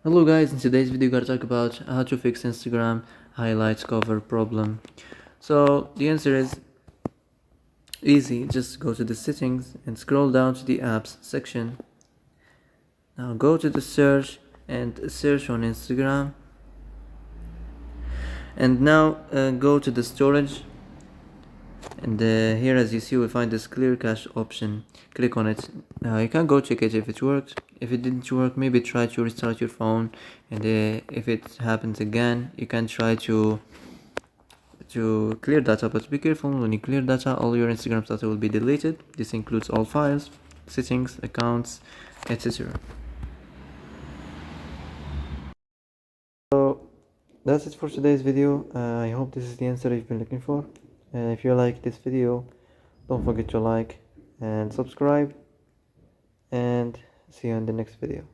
Hello guys, in today's video we're gonna talk about how to fix Instagram highlights cover problem. So the answer is easy. Just go to the settings and scroll down to the apps section. Now go to the search and search on Instagram, and now go to the storage, and here as you see we find this clear cache option. Click on it. Now you can go check it if it worked. If it didn't work, maybe try to restart your phone, and if it happens again you can try to clear data, but be careful. When you clear data, all your Instagram data will be deleted. This includes all files, settings, accounts, etc. So that's it for today's video. I hope this is the answer you've been looking for. If you like this video, don't forget to like and subscribe, and see you in the next video.